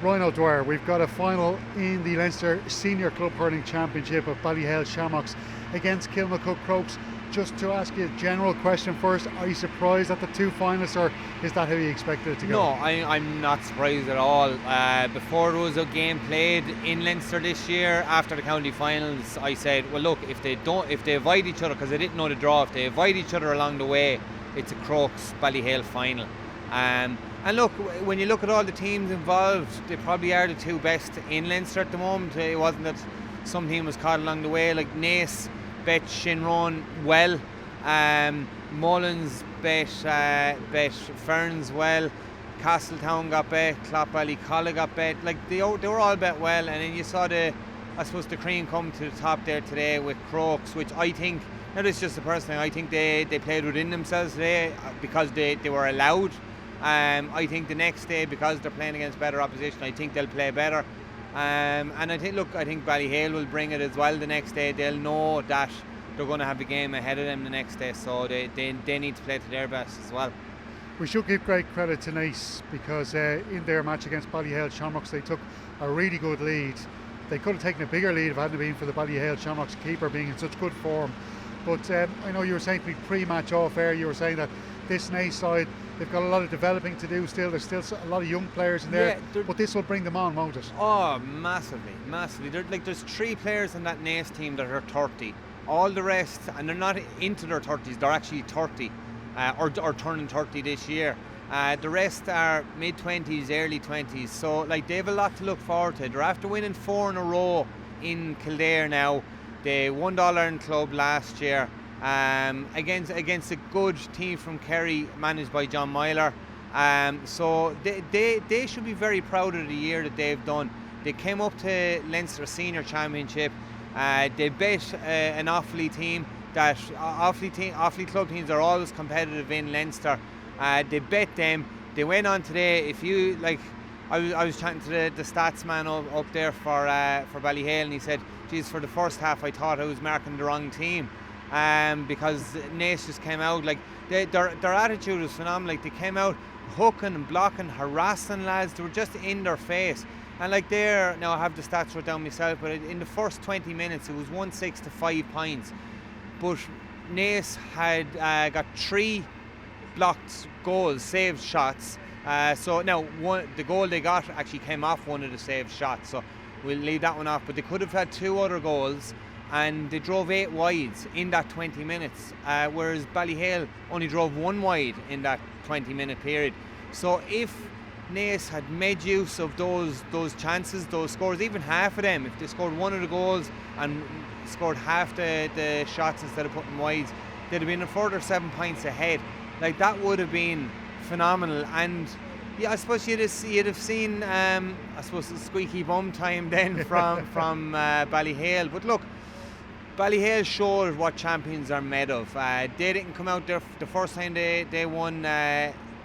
Ryan O'Dwyer, we've got a final in the Leinster Senior Club Hurling Championship of Ballyhale Shamrocks against Kilmacud Crokes. Just to ask you a general question first, are you surprised at the two finalists, or is that how you expected it to go? No, I'm not surprised at all. Before there was a game played in Leinster this year after the county finals, I said, well look, if they avoid each other, because I didn't know the draw, if they avoid each other along the way, it's a Crokes Ballyhale final. And look, when you look at all the teams involved, they probably are the two best in Leinster at the moment. It wasn't that some team was caught along the way, like Naas bet Shinrone well, Mullins bet Ferns well, Castletown got bet, Clopballycolla got bet. Like they were all bet well, and then you saw the cream come to the top there today with Crokes, which I think, now this is just a personal thing, I think they played within themselves today because they were allowed. I think the next day, because they're playing against better opposition, I think they'll play better. And I think Ballyhale will bring it as well the next day. They'll know that they're going to have the game ahead of them the next day, so they need to play to their best as well. We should give great credit to Naas, because in their match against Ballyhale Shamrocks they took a really good lead. They could have taken a bigger lead if it hadn't been for the Ballyhale Shamrocks keeper being in such good form. But I know you were saying to me pre-match off air, you were saying that this Naas side, they've got a lot of developing to do still. There's still a lot of young players in there, but this will bring them on, won't it? Oh, massively. There's 3 players in that Naas team that are 30. All the rest, and they're not into their 30s, they're actually 30 or turning 30 this year. The rest are mid-20s, early 20s, so they have a lot to look forward to. They're after winning 4 in a row in Kildare now. They won the All-Ireland Club last year against a good team from Kerry managed by John Myler. So they should be very proud of the year that they've done. They came up to Leinster Senior Championship. They bet an Offaly team. Offaly club teams are always competitive in Leinster. They bet them. They went on today. If you like, I was chatting to the stats man up there for Ballyhale, and he said, geez, for the first half I thought I was marking the wrong team, because Naas just came out, their attitude was phenomenal. They came out hooking and blocking, harassing lads. They were just in their face. And now I have the stats wrote down myself, but in the first 20 minutes it was 1-6 to 5 points. But Naas had got 3 blocked goals, saved shots. So now the goal they got actually came off one of the saved shots, so we'll leave that one off. But they could have had 2 other goals, and they drove 8 wides in that 20 minutes, whereas Ballyhale only drove 1 wide in that 20-minute period. So if Naas had made use of those chances, those scores, even half of them, if they scored 1 of the goals and scored half the shots instead of putting wides, they'd have been a further 7 points ahead. That would have been phenomenal. And yeah, I suppose you'd have seen I suppose the squeaky bum time then from Ballyhale. But look, Ballyhale showed what champions are made of. They didn't come out there the first time they won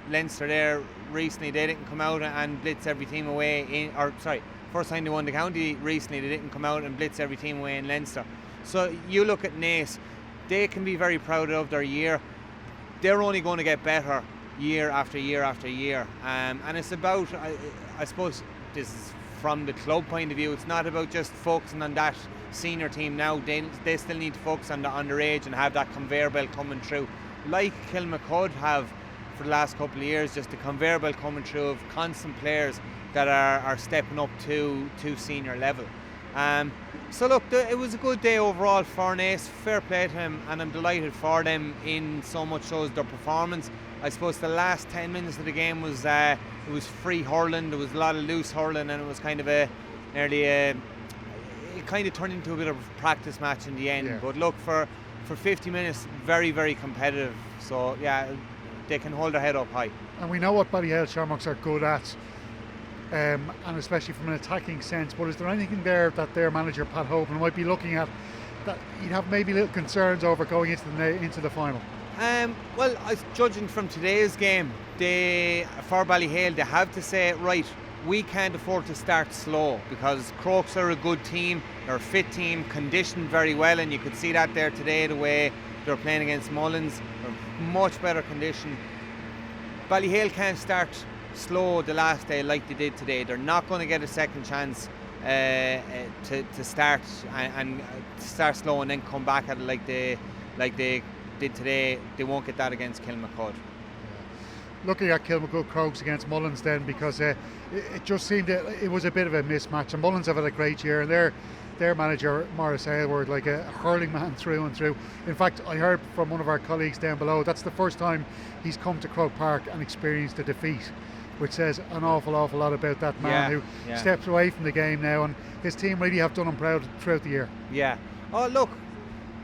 Leinster there recently. They didn't come out and blitz every team away first time they won the county recently, they didn't come out and blitz every team away in Leinster. So you look at Naas, they can be very proud of their year. They're only going to get better year after year after year, and it's about, I suppose this is from the club point of view, it's not about just focusing on that senior team now. They still need to focus on the underage and have that conveyor belt coming through, like Kilmacud have for the last couple of years, just the conveyor belt coming through of constant players that are stepping up to senior level. So look, it was a good day overall for Naas. Fair play to him, and I'm delighted for them in so much so as their performance. I suppose the last 10 minutes of the game was it was free hurling. There was a lot of loose hurling, and it was kind of it kind of turned into a bit of a practice match in the end. Yeah. But look, for 50 minutes, very, very competitive. So yeah, they can hold their head up high. And we know what Ballyhale Shamrocks are good at. And especially from an attacking sense, but is there anything there that their manager Pat Hogan might be looking at that you'd have maybe little concerns over going into the final? Well, judging from today's game, for Ballyhale, they have to say, right, we can't afford to start slow, because Crokes are a good team, they're a fit team, conditioned very well, and you could see that there today, the way they're playing against Mullins. They're much better conditioned. Ballyhale can't start slow the last day like they did today. They're not going to get a second chance to start and start slow and then come back at it like they did today. They won't get that against Kilmacud. Looking at Kilmacud Crokes against Mullins then, because it just seemed it was a bit of a mismatch, and Mullins have had a great year, and their manager Maurice Aylward, like a hurling man through and through. In fact, I heard from one of our colleagues down below that's the first time he's come to Croke Park and experienced a defeat, which says an awful lot about that man who steps away from the game now, and his team really have done him proud throughout the year. Yeah. Oh, look,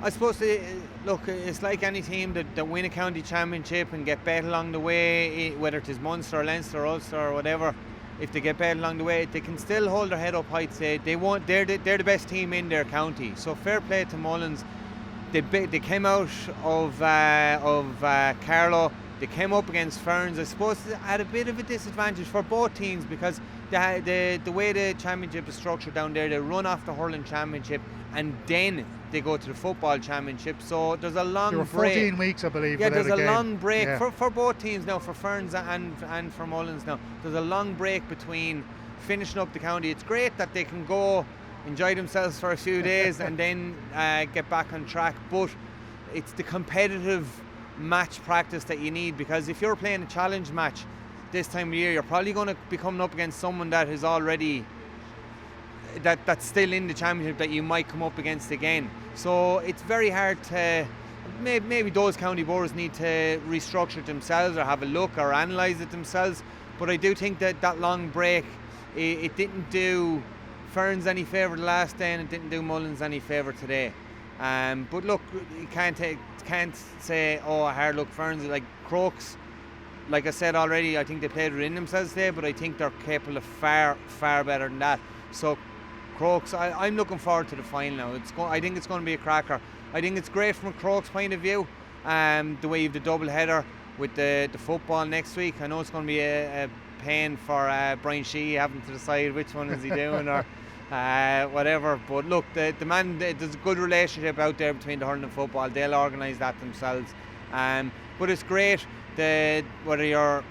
I suppose it's like any team that win a county championship and get bet along the way, whether it is Munster or Leinster or Ulster or whatever. If they get bet along the way, they can still hold their head up high. Say they're the best team in their county. So fair play to Mullins. They came out of Carlow. They came up against Ferns. I suppose at a bit of a disadvantage for both teams, because the way the championship is structured down there, they run off the hurling championship and then they go to the football championship. So there's a long break. 14 weeks, I believe. Yeah, there's a long break for both teams now, for Ferns and for Mullins now. There's a long break between finishing up the county. It's great that they can go enjoy themselves for a few days and then get back on track, but it's the competitive match practice that you need, because if you're playing a challenge match this time of year, you're probably going to be coming up against someone that is already that's still in the championship that you might come up against again. So it's very hard to maybe those county boards need to restructure it themselves or have a look or analyse it themselves, but I do think that long break it didn't do Ferns any favour the last day, and it didn't do Mullins any favour today. But look, you can't say, oh, a hard look Ferns. Like Crokes, like I said already, I think they played within themselves today, but I think they're capable of far better than that. So Crokes, I'm looking forward to the final now. I think it's going to be a cracker. I think it's great from a Crokes point of view, the way you have the double header with the football next week. I know it's going to be a pain for Brian Sheehy having to decide which one is he doing or whatever, but look, the man, there's a good relationship out there between the hurling and football. They'll organise that themselves, but it's great whether you're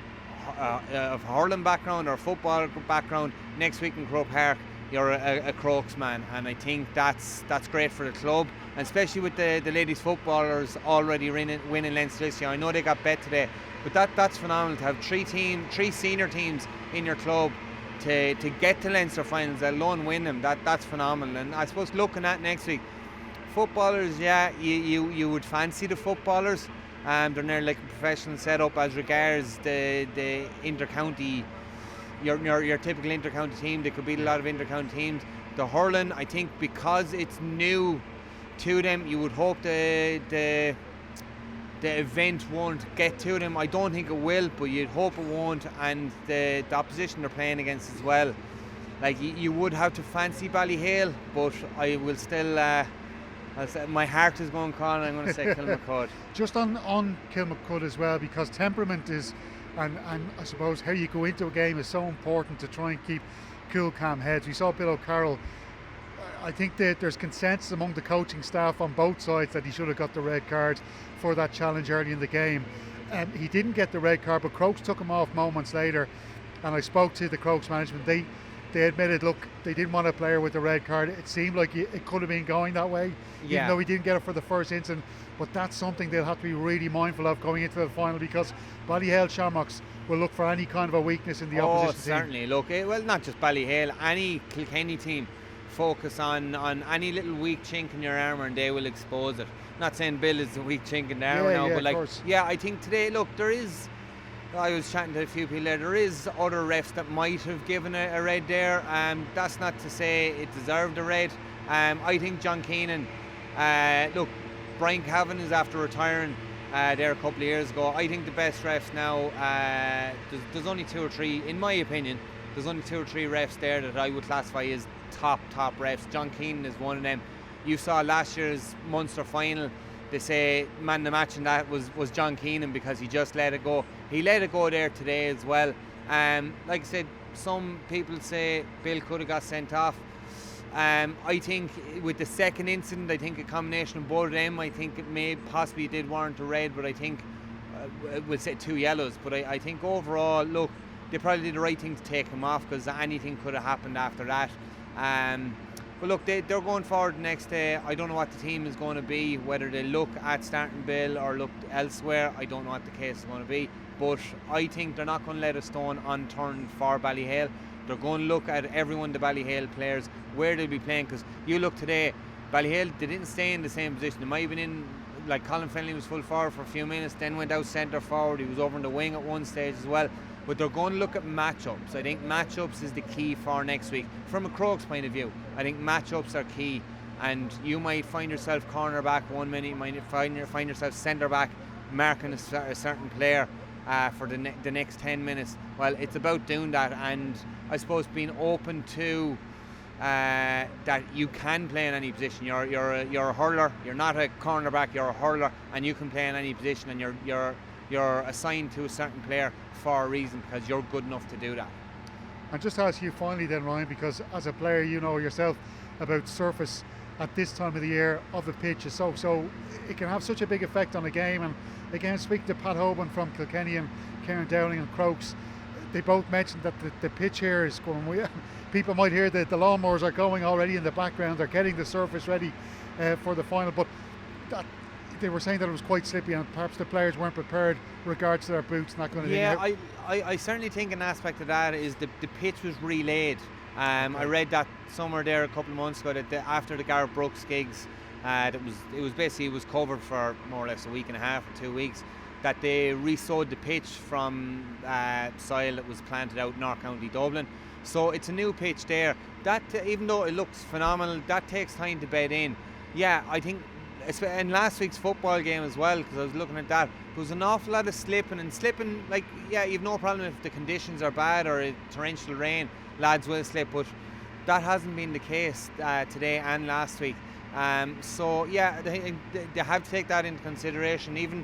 of hurling background or football background, next week in Croke Park you're a Crokes man, and I think that's great for the club, and especially with the ladies footballers already winning Leinster this year. I know they got bet today, but that's phenomenal to have three senior teams in your club to get to Leinster finals, let alone win them. That's phenomenal. And I suppose looking at next week, footballers, you would fancy the footballers. They're nearly like a professional setup as regards the inter-county, your typical inter-county team. They could beat a lot of inter-county teams. The hurling, I think, because it's new to them, you would hope the event won't get to them. I don't think it will, but you'd hope it won't. And the opposition they're playing against as well, like you would have to fancy Ballyhale, but I will still my heart is going Colin, I'm going to say Kilmacud. Just on Kilmacud as well, because temperament is and I suppose how you go into a game is so important to try and keep cool, calm heads. We saw Bill O'Carroll. I think that there's consensus among the coaching staff on both sides that he should have got the red card for that challenge early in the game. He didn't get the red card, but Crokes took him off moments later, and I spoke to the Crokes management. They admitted, look, they didn't want a player with the red card. It seemed like it could have been going that way, even though he didn't get it for the first incident. But that's something they'll have to be really mindful of going into the final, because Ballyhale Shamrocks will look for any kind of a weakness in the opposition team. Certainly. Look, well, not just Ballyhale, any Kilkenny team focus on any little weak chink in your armour and they will expose it. Not saying Bill is a weak chink in the armour now, but I think today, look, I was chatting to a few people there is other refs that might have given a red there. That's not to say it deserved a red. I think John Keenan, look, Brian Cavan is after retiring there a couple of years ago. I think the best refs now, there's only two or three, in my opinion, there's only two or three refs there that I would classify as top refs. John Keenan is one of them. You saw last year's Munster final, they say man of the match, and that was John Keenan because he just let it go. He let it go there today as well. Like I said, some people say Bill could have got sent off. I think with the second incident, I think a combination of both of them, I think it may possibly did warrant a red, but I think we'll say two yellows. But I think overall, look, they probably did the right thing to take him off, because anything could have happened after that. But look, they're going forward the next day. I don't know what the team is going to be, whether they look at starting Bill or look elsewhere. I don't know what the case is going to be. But I think they're not going to let a stone unturned for Ballyhale. They're going to look at everyone, the Ballyhale players, where they'll be playing. Because you look today, Ballyhale, they didn't stay in the same position. They might have been in, like Colin Fennelly was full forward for a few minutes, then went out centre forward. He was over in the wing at one stage as well. But they're going to look at matchups. I think matchups is the key for next week. From a Crokes point of view, I think matchups are key. And you might find yourself cornerback 1 minute, you might find yourself centre back marking a certain player for the next 10 minutes. Well, it's about doing that, and I suppose being open to that you can play in any position. You're a hurler. You're not a cornerback. You're a hurler, and you can play in any position. And you're assigned to a certain player for a reason, because you're good enough to do that. And just ask you finally then, Ryan, because as a player you know yourself about surface at this time of the year of the pitch, so it can have such a big effect on a game. And again, speaking to Pat Hoban from Kilkenny and Kieran Dowling and Crokes, they both mentioned that the pitch here is going, people might hear that the lawnmowers are going already in the background. They're getting the surface ready for the final, but they were saying that it was quite slippy, and perhaps the players weren't prepared with regards to their boots and that kind of thing. Yeah, I certainly think an aspect of that is the pitch was relayed. I read that somewhere there a couple of months ago that after the Gareth Brooks gigs, it was covered for more or less a week and a half or 2 weeks, that they re-sowed the pitch from soil that was planted out in North County Dublin. So it's a new pitch there. That even though it looks phenomenal, that takes time to bed in. Yeah, I think in last week's football game as well, because I was looking at that, there was an awful lot of slipping, like, yeah, you've no problem if the conditions are bad or it's torrential rain, lads will slip, but that hasn't been the case today and last week. So yeah, they have to take that into consideration. Even,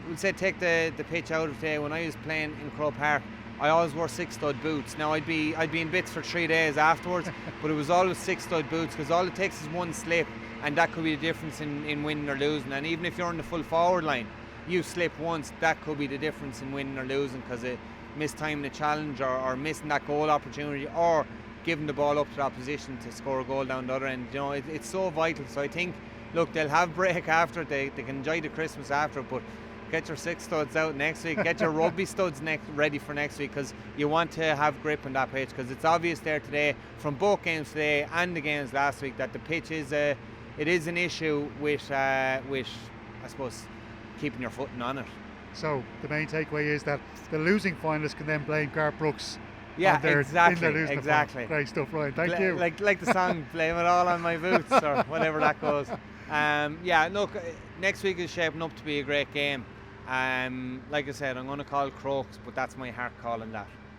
we'll say, take the pitch out of today. When I was playing in Croke Park, I always wore 6-stud boots. Now I'd be in bits for 3 days afterwards, but it was always 6-stud boots, because all it takes is one slip, and that could be the difference in winning or losing. And even if you're on the full forward line, you slip once, that could be the difference in winning or losing, because it mistiming the challenge or missing that goal opportunity, or giving the ball up to the opposition to score a goal down the other end. You know, it's so vital. So I think, look, they'll have break after it. They can enjoy the Christmas after it, but get your 6 studs out next week. Get your rugby studs ready for next week, because you want to have grip on that pitch, because it's obvious there today from both games today and the games last week that the pitch is an issue with I suppose keeping your footing on it. So the main takeaway is that the losing finalists can then blame Gareth Brooks. Yeah, exactly. Great stuff, Ryan. Thank you. Like the song, blame it all on my boots, or whatever that goes. Yeah, look, next week is shaping up to be a great game. Like I said, I'm going to call Crokes, but that's my heart calling that.